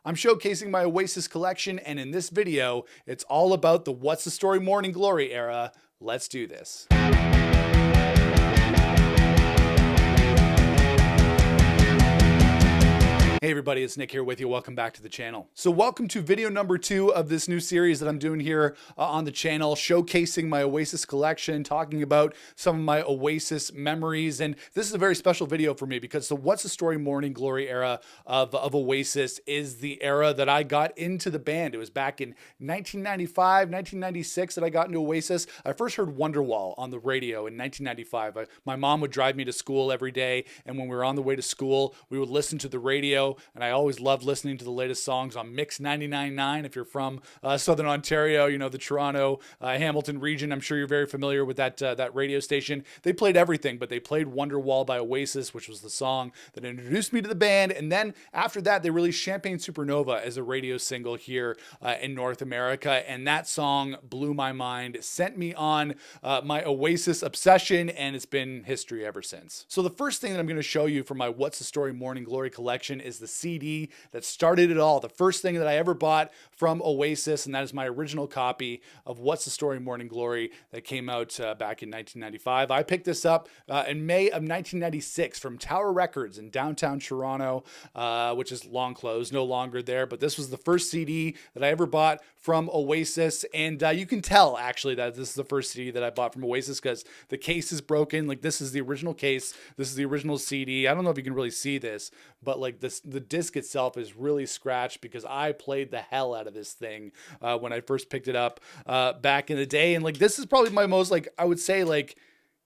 I'm showcasing my Oasis collection, and in this video, it's all about the What's the Story Morning Glory era. Let's do this. Hey everybody, it's Nick here with you. Welcome back to the channel. So welcome to video number 2 of this new series that I'm doing here on the channel, showcasing my Oasis collection, talking about some of my Oasis memories. And this is a very special video for me because the What's the Story Morning Glory era of Oasis is the era that I got into the band. It was back in 1995, 1996 that I got into Oasis. I first heard Wonderwall on the radio in 1995. My mom would drive me to school every day, and when we were on the way to school, we would listen to the radio. And I always loved listening to the latest songs on Mix 99.9. If you're from Southern Ontario, you know, the Toronto, Hamilton region, I'm sure you're very familiar with that radio station. They played everything, but they played Wonderwall by Oasis, which was the song that introduced me to the band. And then after that, they released Champagne Supernova as a radio single here in North America. And that song blew my mind, sent me on my Oasis obsession, and it's been history ever since. So the first thing that I'm going to show you from my What's the Story Morning Glory collection is the CD that started it all. The first thing that I ever bought from Oasis, and that is my original copy of What's the Story Morning Glory that came out back in 1995. I picked this up in May of 1996 from Tower Records in downtown Toronto, which is long closed, no longer there, but this was the first CD that I ever bought from Oasis, and you can tell actually that this is the first CD that I bought from Oasis because the case is broken. Like, this is the original case, this is the original CD. I don't know if you can really see this, but like the disc itself is really scratched because I played the hell out of this thing when I first picked it up back in the day. And like, this is probably my most, like, I would say, like,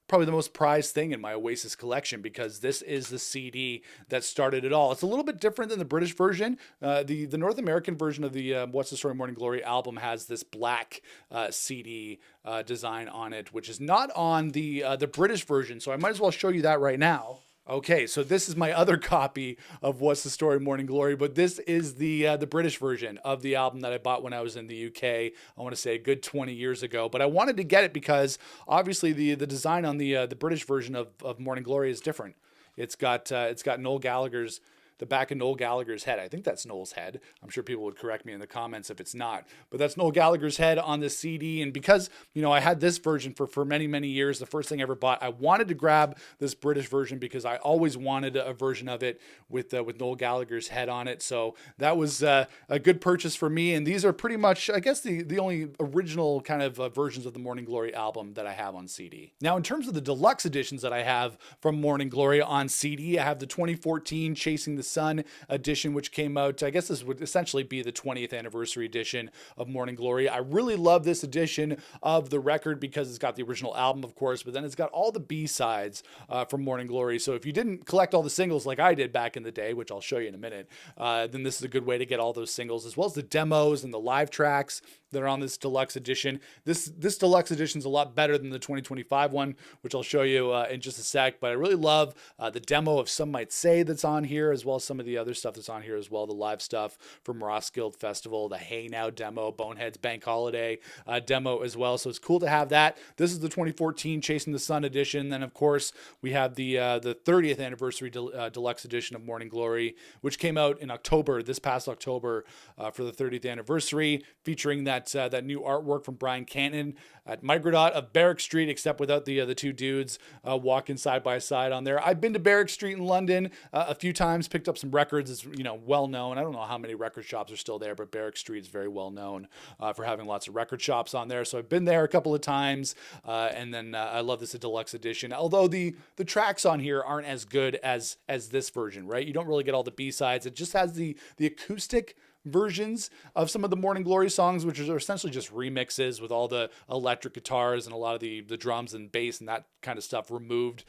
probably the most prized thing in my Oasis collection because this is the CD that started it all. It's a little bit different than the British version. The North American version of the What's the Story Morning Glory album has this black CD design on it, which is not on the British version. So I might as well show you that right now. Okay, so this is my other copy of What's the Story Morning Glory, but this is the British version of the album that I bought when I was in the UK. I want to say a good 20 years ago, but I wanted to get it because obviously the design on the British version of Morning Glory is different. It's got Noel Gallagher's, the back of Noel Gallagher's head. I think that's Noel's head. I'm sure people would correct me in the comments if it's not, but that's Noel Gallagher's head on the CD. And because, you know, I had this version for many, many years, the first thing I ever bought, I wanted to grab this British version because I always wanted a version of it with Noel Gallagher's head on it. So that was a good purchase for me. And these are pretty much, I guess, the only original kind of versions of the Morning Glory album that I have on CD. Now, in terms of the deluxe editions that I have from Morning Glory on CD, I have the 2014 Chasing the Sun edition, which came out, I guess this would essentially be the 20th anniversary edition of Morning Glory. I really love this edition of the record because it's got the original album, of course, but then it's got all the B-sides from Morning Glory. So if you didn't collect all the singles like I did back in the day, which I'll show you in a minute, then this is a good way to get all those singles, as well as the demos and the live tracks that are on this deluxe edition. This deluxe edition is a lot better than the 2025 one, which I'll show you in just a sec, but I really love the demo of Some Might Say that's on here, as well as some of the other stuff that's on here as well, the live stuff from Roskilde Festival, the Hey Now demo, Bonehead's Bank Holiday demo as well, so it's cool to have that. This is the 2014 Chasing the Sun edition. Then of course we have the 30th anniversary deluxe edition of Morning Glory, which came out in October, this past October, for the 30th anniversary, featuring that new artwork from Brian Canton at Microdot of Barrack Street, except without the two dudes walking side by side on there. I've been to Barrack Street in London a few times, picked up some records. It's, you know, well known. I don't know how many record shops are still there, but Barrack Street is very well known for having lots of record shops on there. So I've been there a couple of times, and then I love this deluxe edition. Although the tracks on here aren't as good as this version, right? You don't really get all the B-sides. It just has the acoustic versions of some of the Morning Glory songs, which are essentially just remixes with all the electric guitars and a lot of the drums and bass and that kind of stuff removed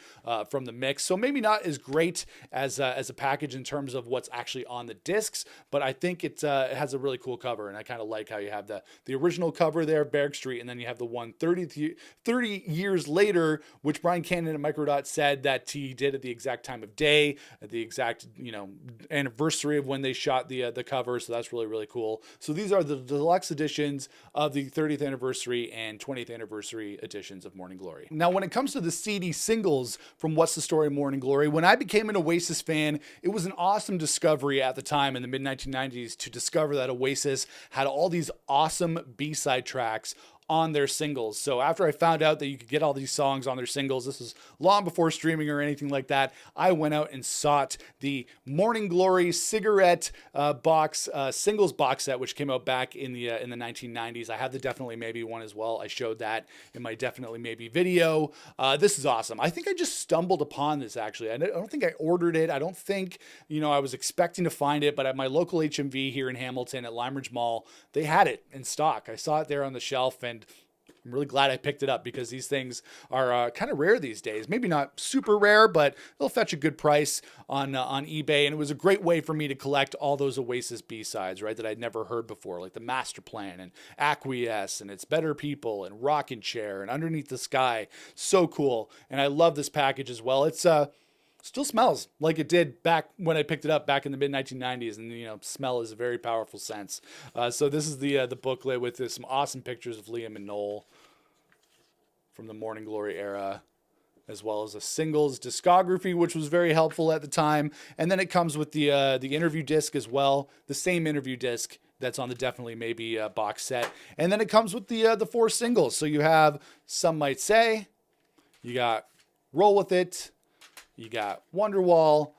from the mix. So maybe not as great as a package in terms of what's actually on the discs, but I think it has a really cool cover, and I kind of like how you have the original cover there, Barrack Street, and then you have the one 30 years later, which Brian Cannon at Microdot said that he did at the exact time of day, at the exact, you know, anniversary of when they shot the cover. So that's that's really, really cool. So these are the deluxe editions of the 30th anniversary and 20th anniversary editions of Morning Glory. Now, when it comes to the CD singles from What's the Story Morning Glory, when I became an Oasis fan, it was an awesome discovery at the time in the mid-1990s to discover that Oasis had all these awesome B-side tracks on their singles. So after I found out that you could get all these songs on their singles, this was long before streaming or anything like that, I went out and sought the Morning Glory cigarette box singles box set, which came out back in the 1990s. I have the Definitely Maybe one as well. I showed that in my Definitely Maybe video. This is awesome. I think I just stumbled upon this, actually. I don't think I ordered it. I don't think, I was expecting to find it, but at my local HMV here in Hamilton at Limeridge Mall, they had it in stock. I saw it there on the shelf, and I'm really glad I picked it up because these things are kind of rare these days. Maybe not super rare, but they'll fetch a good price on eBay. And it was a great way for me to collect all those Oasis B-sides, right, that I'd never heard before, like the Master Plan and Acquiesce and It's Better People and Rockin' Chair and Underneath the Sky. So cool. And I love this package as well. It's still smells like it did back when I picked it up back in the mid-1990s, and smell is a very powerful sense. So this is the booklet with some awesome pictures of Liam and Noel from the Morning Glory era, as well as a singles discography, which was very helpful at the time. And then it comes with the interview disc as well, the same interview disc that's on the Definitely Maybe box set. And then it comes with the 4 singles. So you have Some Might Say, you got Roll With It, you got Wonderwall,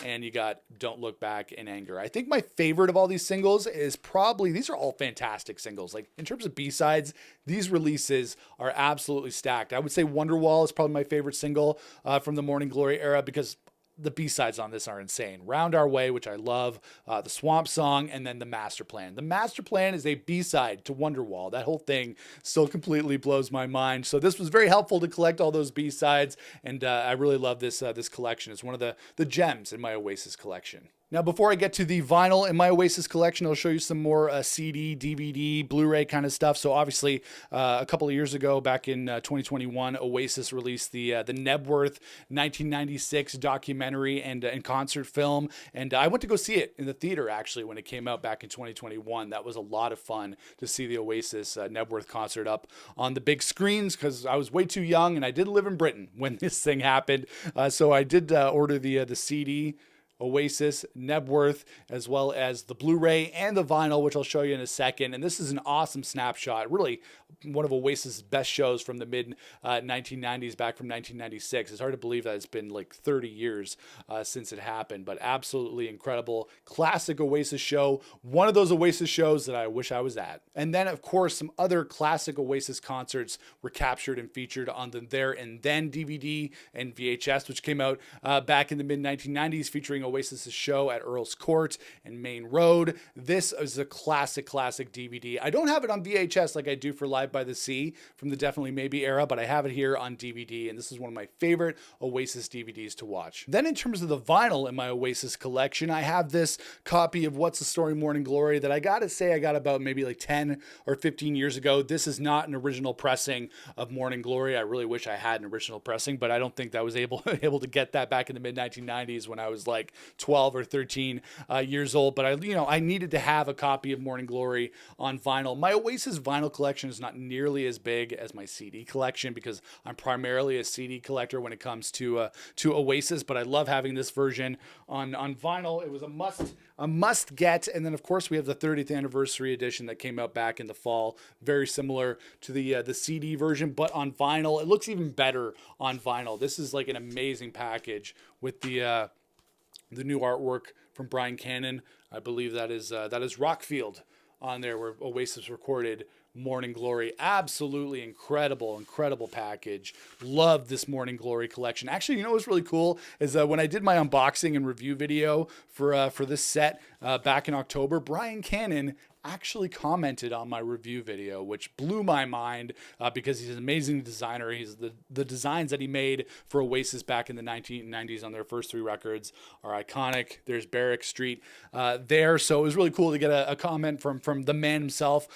and you got Don't Look Back in Anger. I think my favorite of all these singles is probably, these are all fantastic singles. Like in terms of B-sides, these releases are absolutely stacked. I would say Wonderwall is probably my favorite single from the Morning Glory era because the B-sides on this are insane. Round Our Way, which I love, the Swamp Song, and then the Master Plan. The Master Plan is a B-side to Wonderwall. That whole thing still completely blows my mind. So this was very helpful to collect all those B-sides, and I really love this this collection. It's one of the gems in my Oasis collection. Now, before I get to the vinyl in my Oasis collection, I'll show you some more CD, DVD, Blu-ray kind of stuff. So obviously, a couple of years ago, back in 2021, Oasis released the Nebworth 1996 documentary and concert film. And I went to go see it in the theater, actually, when it came out back in 2021. That was a lot of fun to see the Oasis Nebworth concert up on the big screens because I was way too young, and I did live in Britain when this thing happened. So I did order the CD, Oasis, Nebworth, as well as the Blu-ray and the vinyl, which I'll show you in a second. And this is an awesome snapshot, really one of Oasis' best shows from the mid-1990s, back from 1996. It's hard to believe that it's been like 30 years since it happened, but absolutely incredible. Classic Oasis show, one of those Oasis shows that I wish I was at. And then, of course, some other classic Oasis concerts were captured and featured on the There and Then DVD and VHS, which came out back in the mid-1990s, featuring Oasis' show at Earl's Court and Main Road. This is a classic DVD. I don't have it on VHS like I do for Live by the Sea from the Definitely Maybe era, but I have it here on DVD, and this is one of my favorite Oasis DVDs to watch. Then in terms of the vinyl in my Oasis collection, I have this copy of What's the Story Morning Glory that I gotta say I got about maybe like 10 or 15 years ago. This is not an original pressing of Morning Glory. I really wish I had an original pressing, but I don't think that I was able to get that back in the mid-1990s when I was like 12 or 13 years old. But I needed to have a copy of Morning Glory on vinyl. My Oasis vinyl collection is not nearly as big as my CD collection because I'm primarily a CD collector when it comes to Oasis, but I love having this version on vinyl. It was a must get. And then of course we have the 30th anniversary edition that came out back in the fall, very similar to the CD version, but on vinyl. It looks even better on vinyl. This is like an amazing package with the new artwork from Brian Cannon. I believe that is Rockfield on there, where Oasis recorded Morning Glory. Absolutely incredible package. Love this Morning Glory collection. Actually, what's really cool is when I did my unboxing and review video for this set back in October, Brian Cannon actually commented on my review video, which blew my mind because he's an amazing designer. He's the designs that he made for Oasis back in the 1990s on their first 3 records are iconic. There's Barrack Street there. So it was really cool to get a comment from the man himself,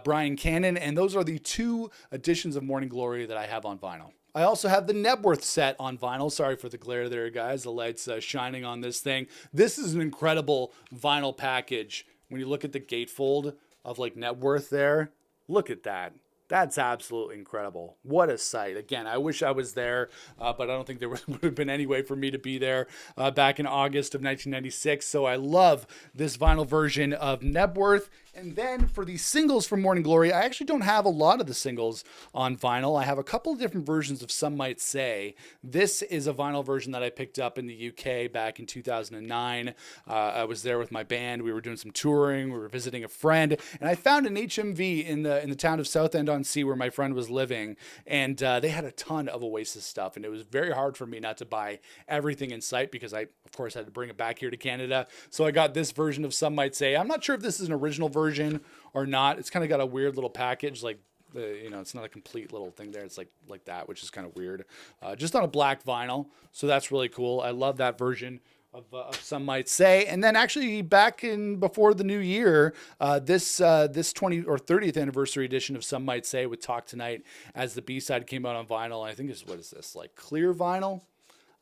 Brian Cannon. And those are the 2 editions of Morning Glory that I have on vinyl. I also have the Nebworth set on vinyl. Sorry for the glare there, guys. The light's shining on this thing. This is an incredible vinyl package when you look at the gatefold of like net worth there, look at that. That's absolutely incredible. What a sight. Again, I wish I was there, but I don't think there would have been any way for me to be there back in August of 1996. So I love this vinyl version of Nebworth. And then for the singles from Morning Glory, I actually don't have a lot of the singles on vinyl. I have a couple of different versions of Some Might Say. This is a vinyl version that I picked up in the UK back in 2009. I was there with my band. We were doing some touring. We were visiting a friend. And I found an HMV in the town of Southend-on-Sea where my friend was living. And they had a ton of Oasis stuff. And it was very hard for me not to buy everything in sight because I, of course, had to bring it back here to Canada. So I got this version of Some Might Say. I'm not sure if this is an original version or not. It's kind of got a weird little package, like it's not a complete little thing there. It's like that, which is kind of weird. Just on a black vinyl, so that's really cool. I love that version of Some Might Say. And then actually back in before the new year, this 20th or 30th anniversary edition of Some Might Say with Talk Tonight as the B-side came out on vinyl. I think what is this, like clear vinyl?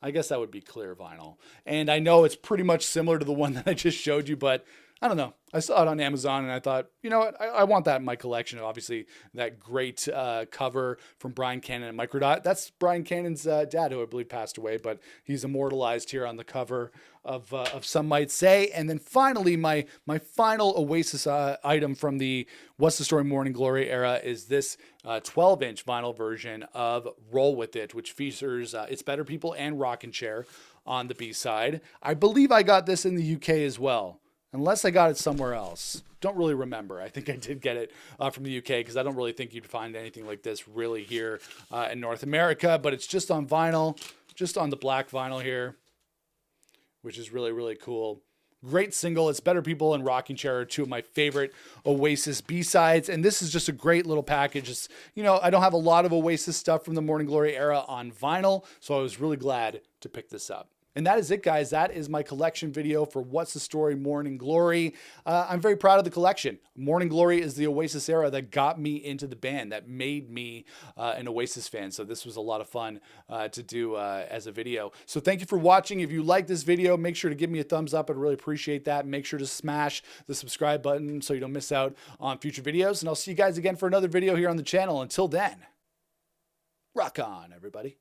I guess that would be clear vinyl. And I know it's pretty much similar to the one that I just showed you, but I don't know. I saw it on Amazon and I thought, you know what? I want that in my collection. Obviously, that great cover from Brian Cannon and Microdot. That's Brian Cannon's dad, who I believe passed away, but he's immortalized here on the cover of Some Might Say. And then finally, my final Oasis item from the What's the Story Morning Glory era is this 12-inch vinyl version of Roll With It, which features It's Better People and Rockin' Chair on the B-side. I believe I got this in the UK as well. Unless I got it somewhere else. Don't really remember. I think I did get it from the UK because I don't really think you'd find anything like this really here in North America. But it's just on vinyl, just on the black vinyl here, which is really, really cool. Great single. It's Better People and Rocking Chair are two of my favorite Oasis B-sides. And this is just a great little package. It's, you know, I don't have a lot of Oasis stuff from the Morning Glory era on vinyl, so I was really glad to pick this up. And that is it, guys. That is my collection video for What's the Story Morning Glory. I'm very proud of the collection. Morning Glory is the Oasis era that got me into the band, that made me an Oasis fan. So this was a lot of fun to do as a video. So thank you for watching. If you like this video, make sure to give me a thumbs up. I'd really appreciate that. Make sure to smash the subscribe button so you don't miss out on future videos. And I'll see you guys again for another video here on the channel. Until then, rock on, everybody.